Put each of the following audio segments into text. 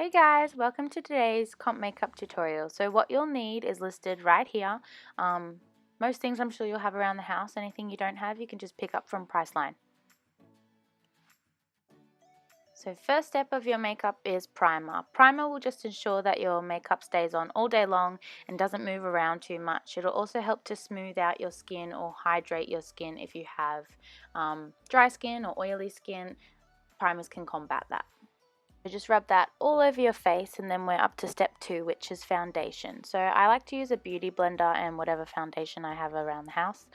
Hey guys, welcome to today's comp makeup tutorial. So what you'll need is listed right here. Most things I'm sure you'll have around the house. Anything you don't have, you can just pick up from Priceline. So first step of your makeup is primer. Primer will just ensure that your makeup stays on all day long and doesn't move around too much. It'll also help to smooth out your skin or hydrate your skin if you have dry skin or oily skin. Primers can combat that. So just rub that all over your face, and then we're up to step 2, which is foundation. So I like to use a beauty blender and whatever foundation I have around the house.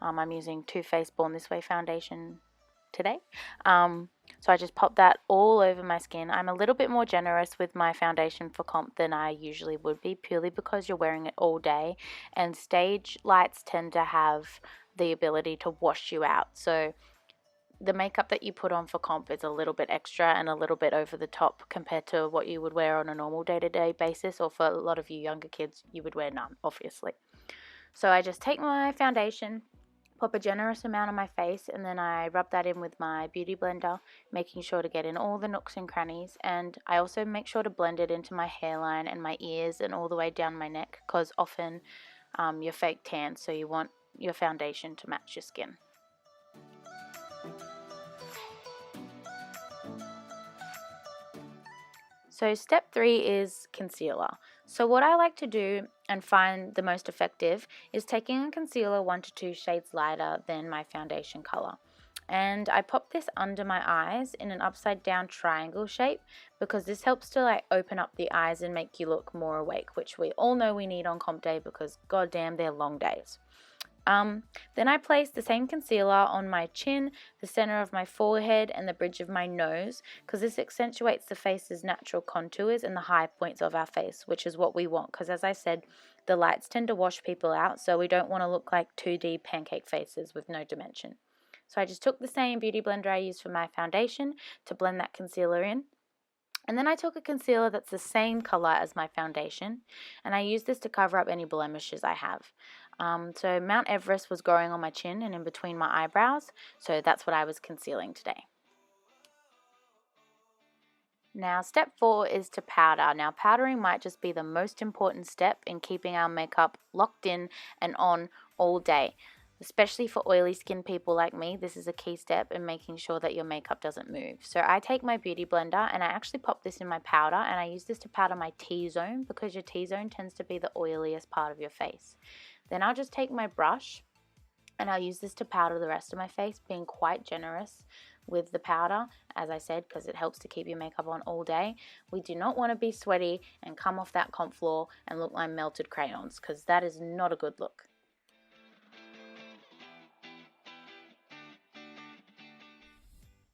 I'm using Too Faced Born This Way foundation today. So I just pop that all over my skin. I'm a little bit more generous with my foundation for comp than I usually would be, purely because you're wearing it all day, and stage lights tend to have the ability to wash you out. So the makeup that you put on for comp is a little bit extra and a little bit over the top compared to what you would wear on a normal day-to-day basis, or for a lot of you younger kids, you would wear none, obviously. So I just take my foundation, pop a generous amount on my face, and then I rub that in with my beauty blender, making sure to get in all the nooks and crannies. And I also make sure to blend it into my hairline and my ears and all the way down my neck, because often you're fake tan, so you want your foundation to match your skin. So step 3 is concealer. So what I like to do and find the most effective is taking a concealer 1 to 2 shades lighter than my foundation color. And I pop this under my eyes in an upside down triangle shape, because this helps to open up the eyes and make you look more awake, which we all know we need on comp day because goddamn they're long days. Then I place the same concealer on my chin, the center of my forehead, and the bridge of my nose, because this accentuates the face's natural contours and the high points of our face, which is what we want, because as I said, the lights tend to wash people out, so we don't want to look like 2D pancake faces with no dimension. So I just took the same beauty blender I used for my foundation to blend that concealer in. And then I took a concealer that's the same color as my foundation, and I used this to cover up any blemishes I have. So Mount Everest was growing on my chin and in between my eyebrows, so that's what I was concealing today. Now step 4 is to powder. Now powdering might just be the most important step in keeping our makeup locked in and on all day. Especially for oily skin people like me, this is a key step in making sure that your makeup doesn't move. So I take my beauty blender and I actually pop this in my powder, and I use this to powder my T-zone, because your T-zone tends to be the oiliest part of your face. Then I'll just take my brush and I'll use this to powder the rest of my face, being quite generous with the powder, as I said, because it helps to keep your makeup on all day. We do not want to be sweaty and come off that comp floor and look like melted crayons, because that is not a good look.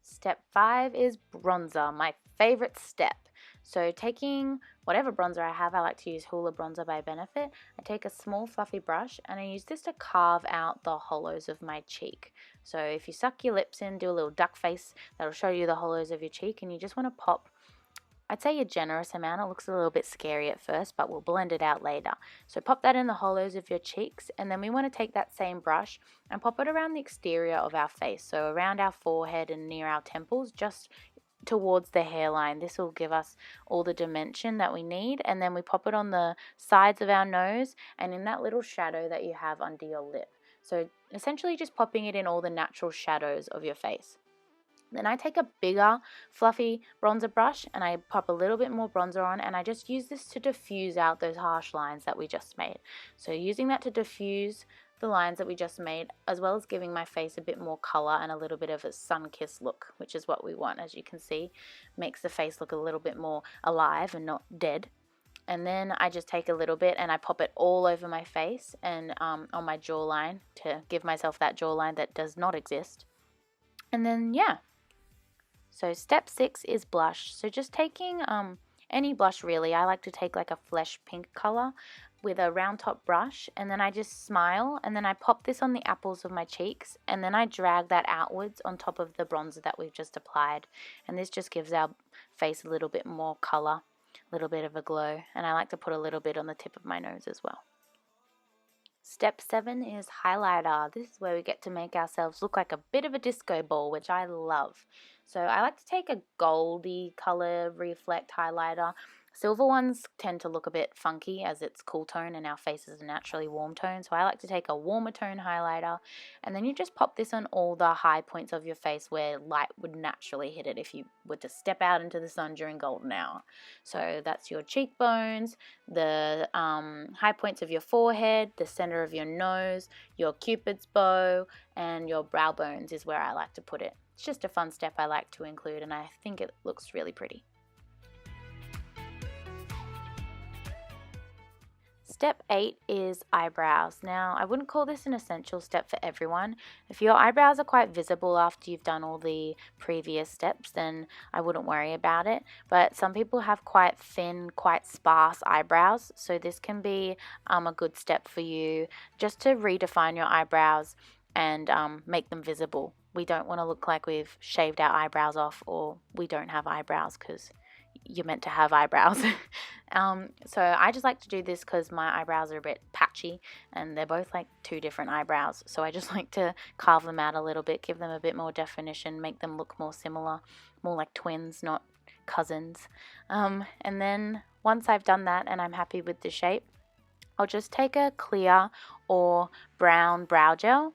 Step 5 is bronzer, my favorite step. So taking whatever bronzer I have, I like to use Hoola Bronzer by Benefit. I take a small fluffy brush and I use this to carve out the hollows of my cheek. So if you suck your lips in, do a little duck face, that'll show you the hollows of your cheek, and you just want to pop, I'd say a generous amount. It looks a little bit scary at first, but we'll blend it out later. So pop that in the hollows of your cheeks, and then we want to take that same brush and pop it around the exterior of our face, so around our forehead and near our temples, just towards the hairline. This will give us all the dimension that we need. And then we pop it on the sides of our nose and in that little shadow that you have under your lip. So essentially just popping it in all the natural shadows of your face. Then I take a bigger fluffy bronzer brush and I pop a little bit more bronzer on, and I just use this to diffuse out those harsh lines that we just made. So using that to diffuse the lines that we just made, as well as giving my face a bit more color and a little bit of a sun-kissed look, which is what we want. As you can see, makes the face look a little bit more alive and not dead. And then I just take a little bit and I pop it all over my face and on my jawline to give myself that jawline that does not exist. And then yeah. So step 6 is blush. So just taking any blush really. I like to take like a flesh pink color with a round top brush, and then I just smile, and then I pop this on the apples of my cheeks, and then I drag that outwards on top of the bronzer that we've just applied. And this just gives our face a little bit more color, a little bit of a glow, and I like to put a little bit on the tip of my nose as well. Step 7 is highlighter. This is where we get to make ourselves look like a bit of a disco ball, which I love. So I like to take a goldy color reflect highlighter. Silver ones tend to look a bit funky as it's cool tone and our face is a naturally warm tone. So I like to take a warmer tone highlighter, and then you just pop this on all the high points of your face where light would naturally hit it if you were to step out into the sun during golden hour. So that's your cheekbones, the high points of your forehead, the center of your nose, your cupid's bow, and your brow bones is where I like to put it. It's just a fun step I like to include, and I think it looks really pretty. Step 8 is eyebrows. Now, I wouldn't call this an essential step for everyone. If your eyebrows are quite visible after you've done all the previous steps, then I wouldn't worry about it. But some people have quite thin, quite sparse eyebrows, so this can be a good step for you just to redefine your eyebrows and make them visible. We don't want to look like we've shaved our eyebrows off or we don't have eyebrows, because you're meant to have eyebrows. So I just like to do this because my eyebrows are a bit patchy and they're both like two different eyebrows. So I just like to carve them out a little bit, give them a bit more definition, make them look more similar, more like twins, not cousins. And then once I've done that and I'm happy with the shape, I'll just take a clear or brown brow gel.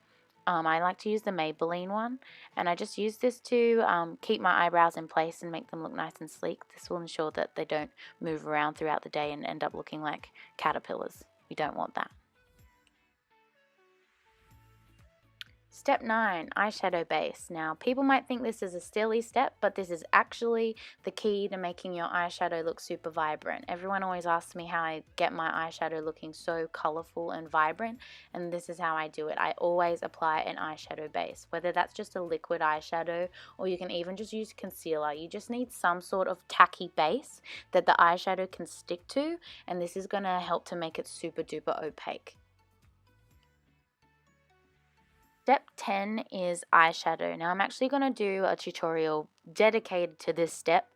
I like to use the Maybelline one, and I just use this to keep my eyebrows in place and make them look nice and sleek. This will ensure that they don't move around throughout the day and end up looking like caterpillars. We don't want that. Step 9, eyeshadow base. Now, people might think this is a silly step, but this is actually the key to making your eyeshadow look super vibrant. Everyone always asks me how I get my eyeshadow looking so colorful and vibrant, and this is how I do it. I always apply an eyeshadow base, whether that's just a liquid eyeshadow or you can even just use concealer. You just need some sort of tacky base that the eyeshadow can stick to, and this is going to help to make it super duper opaque. Step 10 is eyeshadow. Now I'm actually going to do a tutorial dedicated to this step,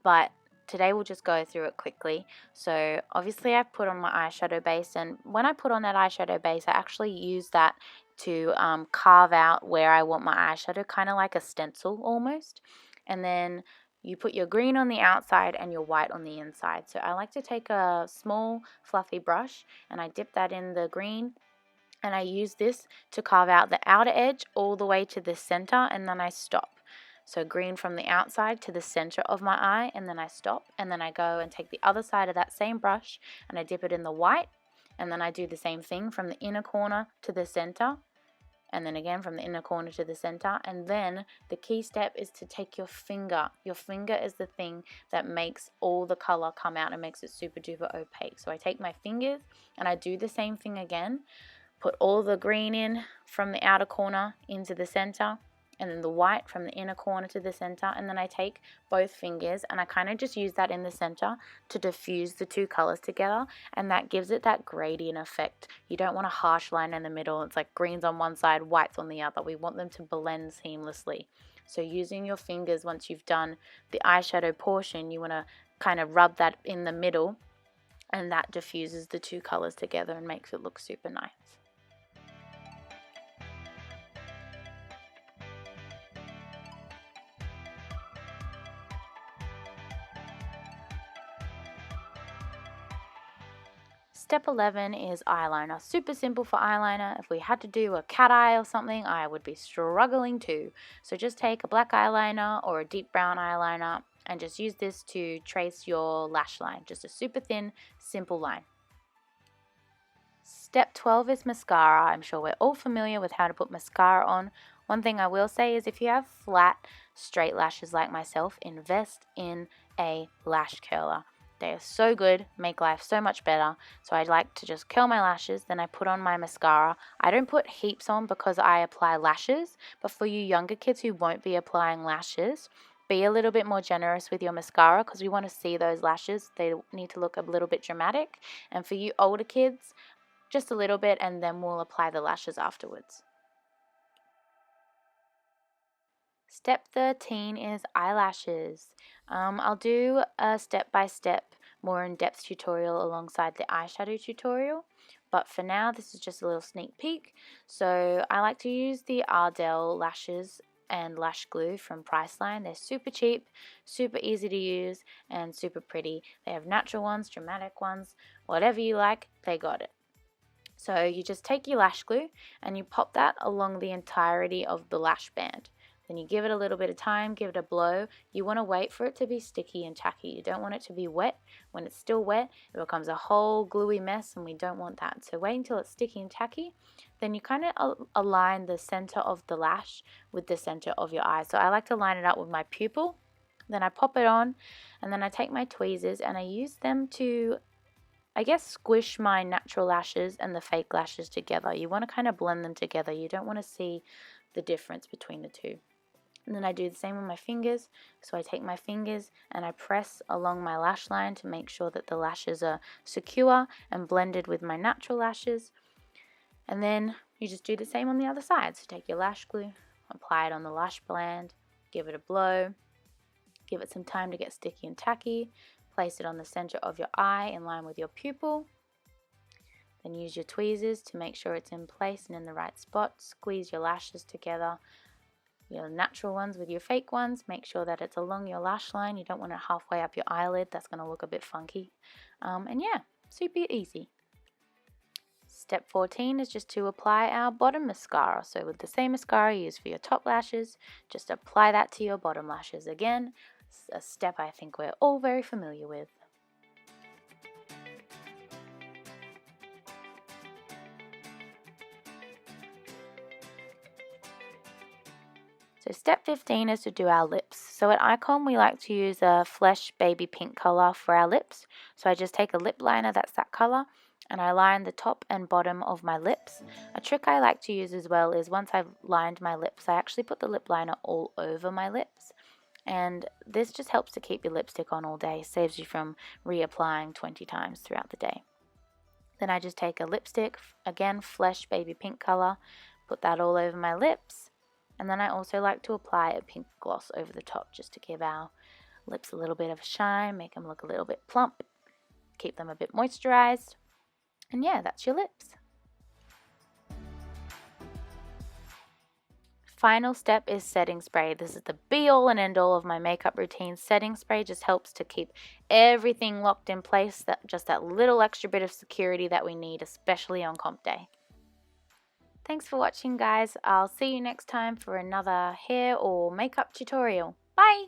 but today we'll just go through it quickly. So obviously I've put on my eyeshadow base, and when I put on that eyeshadow base, I actually use that to carve out where I want my eyeshadow, kind of like a stencil almost. And then you put your green on the outside and your white on the inside. So I like to take a small fluffy brush and I dip that in the green, and I use this to carve out the outer edge all the way to the center, and then I stop. So green from the outside to the center of my eye, and then I stop, and then I go and take the other side of that same brush and I dip it in the white, and then I do the same thing from the inner corner to the center, and then again from the inner corner to the center. And then the key step is to take your finger. Your finger is the thing that makes all the color come out and makes it super duper opaque. So I take my fingers and I do the same thing again. Put all the green in from the outer corner into the center, and then the white from the inner corner to the center, and then I take both fingers and I kind of just use that in the center to diffuse the two colors together, and that gives it that gradient effect. You don't want a harsh line in the middle. It's like greens on one side, whites on the other. We want them to blend seamlessly. So using your fingers, once you've done the eyeshadow portion, you want to kind of rub that in the middle, and that diffuses the two colors together and makes it look super nice. Step 11 is eyeliner. Super simple for eyeliner. If we had to do a cat eye or something, I would be struggling too. So just take a black eyeliner or a deep brown eyeliner and just use this to trace your lash line. Just a super thin, simple line. Step 12 is mascara. I'm sure we're all familiar with how to put mascara on. One thing I will say is if you have flat, straight lashes like myself, invest in a lash curler. They are so good, make life so much better. So I like to just curl my lashes, then I put on my mascara. I don't put heaps on because I apply lashes, but for you younger kids who won't be applying lashes, be a little bit more generous with your mascara because we want to see those lashes. They need to look a little bit dramatic. And for you older kids, just a little bit, and then we'll apply the lashes afterwards. Step 13 is eyelashes. I'll do a step-by-step, more in-depth tutorial alongside the eyeshadow tutorial, but for now this is just a little sneak peek. So I like to use the Ardell lashes, and lash glue from Priceline. They're super cheap, super easy to use, and super pretty. They have natural ones, dramatic ones, whatever you like, they got it. So you just take your lash glue and you pop that along the entirety of the lash band. Then you give it a little bit of time, give it a blow. You want to wait for it to be sticky and tacky. You don't want it to be wet. When it's still wet, it becomes a whole gluey mess, and we don't want that. So wait until it's sticky and tacky. Then you kind of align the center of the lash with the center of your eye. So I like to line it up with my pupil. Then I pop it on, and then I take my tweezers and I use them to, I guess, squish my natural lashes and the fake lashes together. You want to kind of blend them together. You don't want to see the difference between the two. And then I do the same with my fingers. So I take my fingers and I press along my lash line to make sure that the lashes are secure and blended with my natural lashes. And then you just do the same on the other side. So take your lash glue, apply it on the lash band, give it a blow, give it some time to get sticky and tacky, place it on the center of your eye in line with your pupil. Then use your tweezers to make sure it's in place and in the right spot. Squeeze your lashes together, your natural ones with your fake ones. Make sure that it's along your lash line. You don't want it halfway up your eyelid. That's going to look a bit funky. And yeah, super easy. Step 14 is just to apply our bottom mascara. So with the same mascara you use for your top lashes, just apply that to your bottom lashes. Again, a step I think we're all very familiar with. So step 15 is to do our lips. So at Icon we like to use a Flesh Baby Pink color for our lips. So I just take a lip liner that's that color and I line the top and bottom of my lips. A trick I like to use as well is once I've lined my lips, I actually put the lip liner all over my lips. And this just helps to keep your lipstick on all day, saves you from reapplying 20 times throughout the day. Then I just take a lipstick, again Flesh Baby Pink color, put that all over my lips. And then I also like to apply a pink gloss over the top just to give our lips a little bit of a shine, make them look a little bit plump, keep them a bit moisturized. And yeah, that's your lips. Final step is setting spray. This is the be all and end all of my makeup routine. Setting spray just helps to keep everything locked in place, just that little extra bit of security that we need, especially on comp day. Thanks for watching, guys. I'll see you next time for another hair or makeup tutorial. Bye!